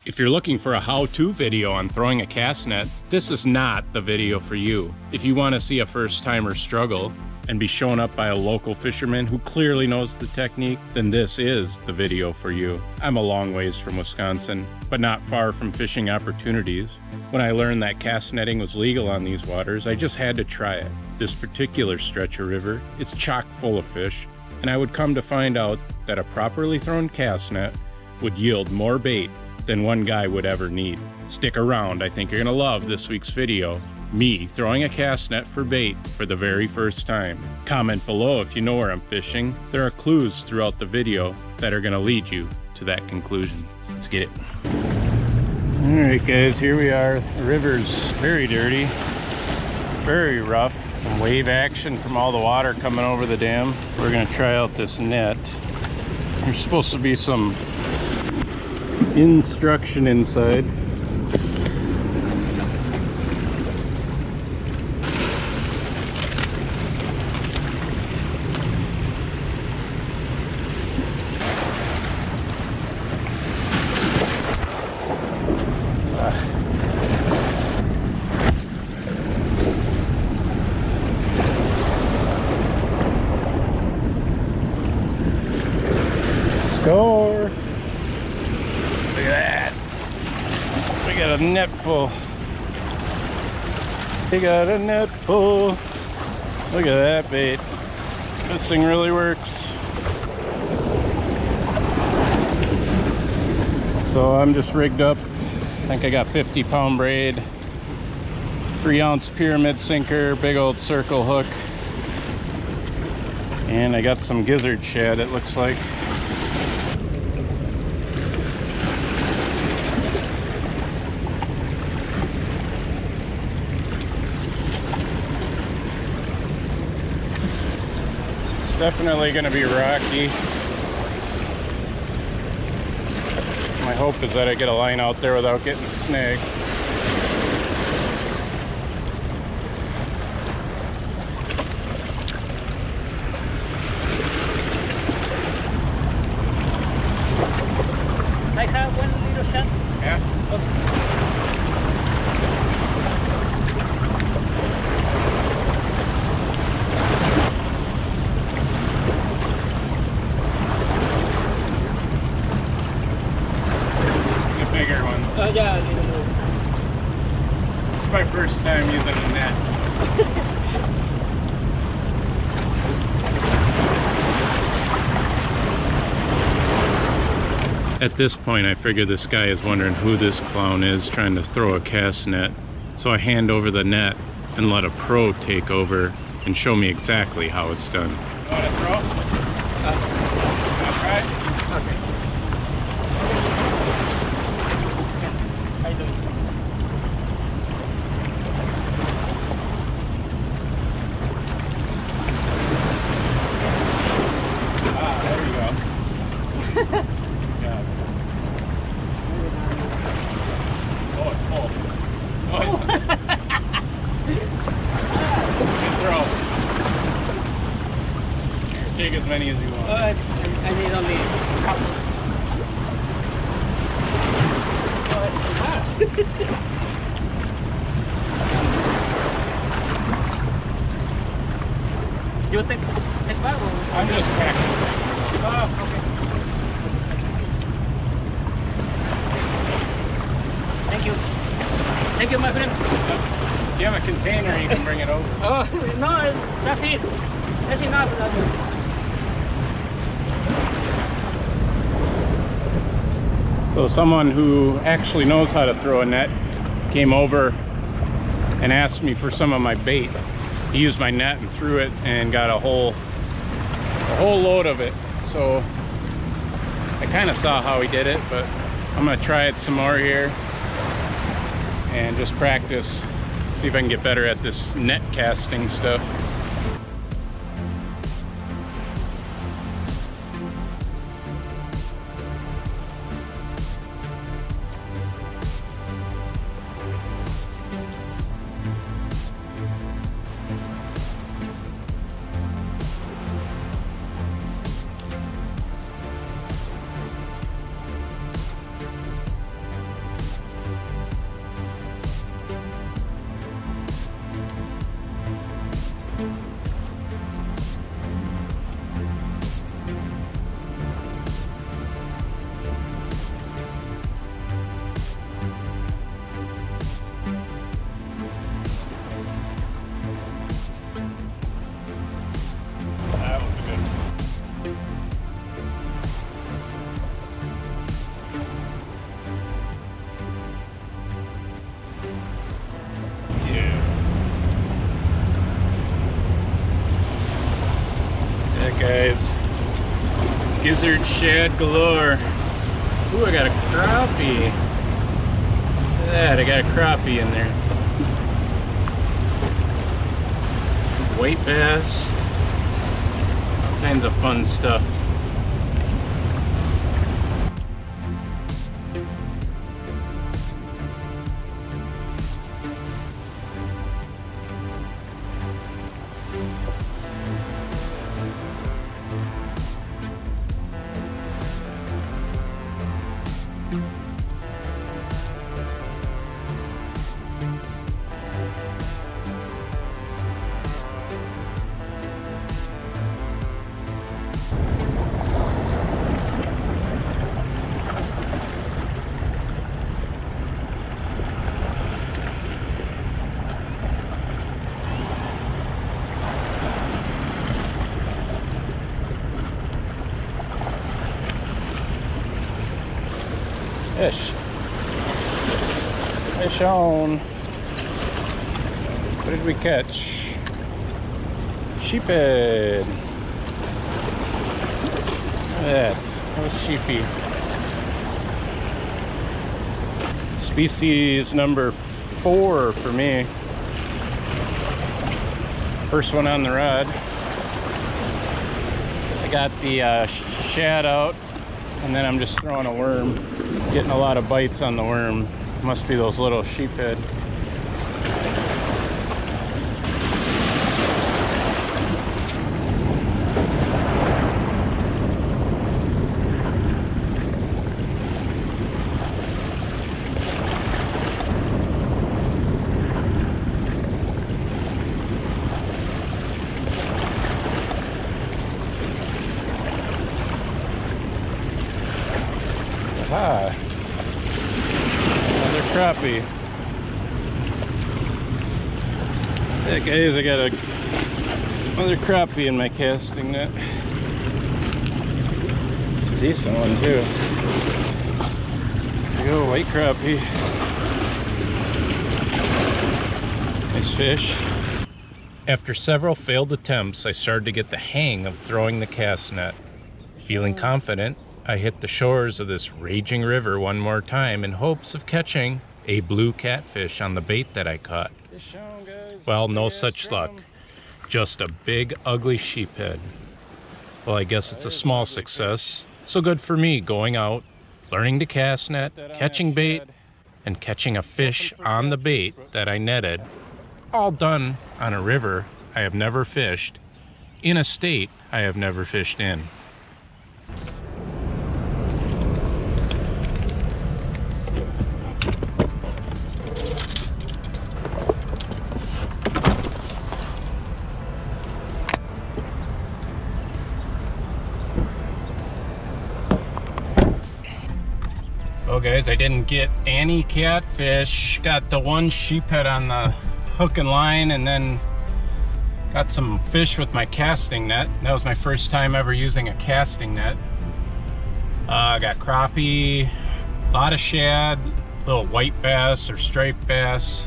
If you're looking for a how-to video on throwing a cast net, this is not the video for you. If you want to see a first-timer struggle and be shown up by a local fisherman who clearly knows the technique, then this is the video for you. I'm a long ways from Wisconsin, but not far from fishing opportunities. When I learned that cast netting was legal on these waters, I just had to try it. This particular stretch of river is chock full of fish, and I would come to find out that a properly thrown cast net would yield more bait than one guy would ever need. Stick around, I think you're gonna love this week's video. Me throwing a cast net for bait for the very first time. Comment below if you know where I'm fishing. There are clues throughout the video that are gonna lead you to that conclusion. Let's get it. All right guys, here we are. The river's very dirty, very rough. Some wave action from all the water coming over the dam. We're gonna try out this net. There's supposed to be some instruction inside. Score! Look at that. We got a net full. We got a net full. Look at that bait. This thing really works. So I'm just rigged up. I think I got 50-pound braid, 3-ounce pyramid sinker, big old circle hook. And I got some gizzard shad, it looks like. Definitely going to be rocky. My hope is that I get a line out there without getting a snag. I have one little shot. Yeah. Okay. Bigger ones. Yeah, It's my first time using a net. At this point, I figure this guy is wondering who this clown is trying to throw a cast net. So I hand over the net and let a pro take over and show me exactly how it's done. You want to throw? Want to try? Okay. Take as many as you want. I need only a couple. You take that or? I'm just practicing. Okay. Thank you. Thank you, my friend. If you have a container, you can bring it over. Oh, no, that's it. That's enough. So someone who actually knows how to throw a net came over and asked me for some of my bait. He used my net and threw it and got a whole load of it. So I kind of saw how he did it, but I'm gonna try it some more here and just practice, see if I can get better at this net casting stuff. Gizzard shad galore. Ooh, I got a crappie. Look at that, I got a crappie in there. White bass. All kinds of fun stuff. Fish. Fish on. What did we catch? Sheephead. Look at that. Oh, sheepy. Species number 4 for me. First one on the rod. I got the shad out, and then I'm just throwing a worm. Getting a lot of bites on the worm. Must be those little sheephead. Aha! Another crappie. Yeah, guys, I got another crappie in my casting net. It's a decent one too. There you go, white crappie. Nice fish. After several failed attempts, I started to get the hang of throwing the cast net. Feeling confident, I hit the shores of this raging river one more time in hopes of catching a blue catfish on the bait that I caught. Well, no such luck. Just a big, ugly sheephead. Well, I guess it's a small success. So good for me going out, learning to cast net, catching bait, and catching a fish on the bait that I netted. All done on a river I have never fished, in a state I have never fished in. Well guys, I didn't get any catfish. Got the one sheephead on the hook and line, and then got some fish with my casting net. That was my first time ever using a casting net. I got crappie, a lot of shad, little white bass or striped bass.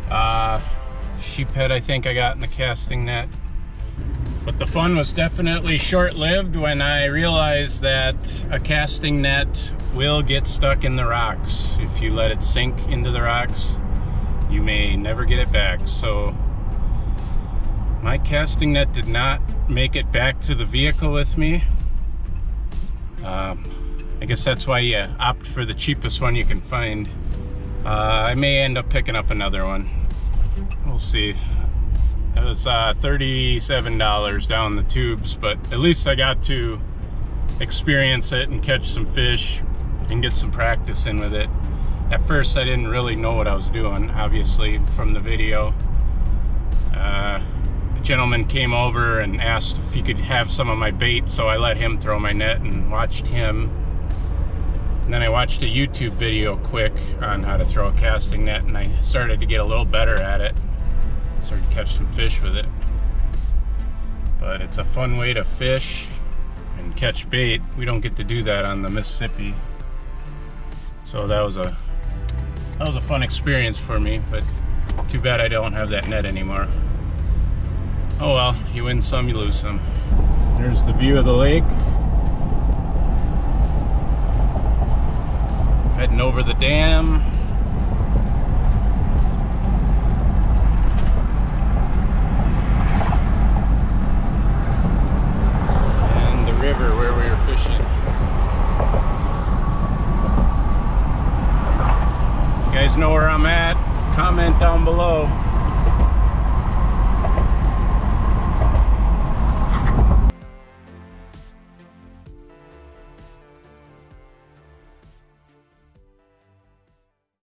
Sheephead I think I got in the casting net. But the fun was definitely short-lived when I realized that a casting net will get stuck in the rocks. If you let it sink into the rocks, you may never get it back. So my casting net did not make it back to the vehicle with me. I guess that's why you opt for the cheapest one you can find. I may end up picking up another one. We'll see. It was $37 down the tubes, but at least I got to experience it and catch some fish and get some practice in with it. At first I didn't really know what I was doing, obviously, from the video. A gentleman came over and asked if he could have some of my bait, so I let him throw my net and watched him. And then I watched a YouTube video quick on how to throw a casting net, and I started to get a little better at it. Started to catch some fish with it. But it's a fun way to fish and catch bait. We don't get to do that on the Mississippi. So that was a fun experience for me, but too bad I don't have that net anymore. Oh well, you win some, you lose some. Here's the view of the lake. Heading over the dam. And the river where we were fishing. You guys know where I'm at? Comment down below.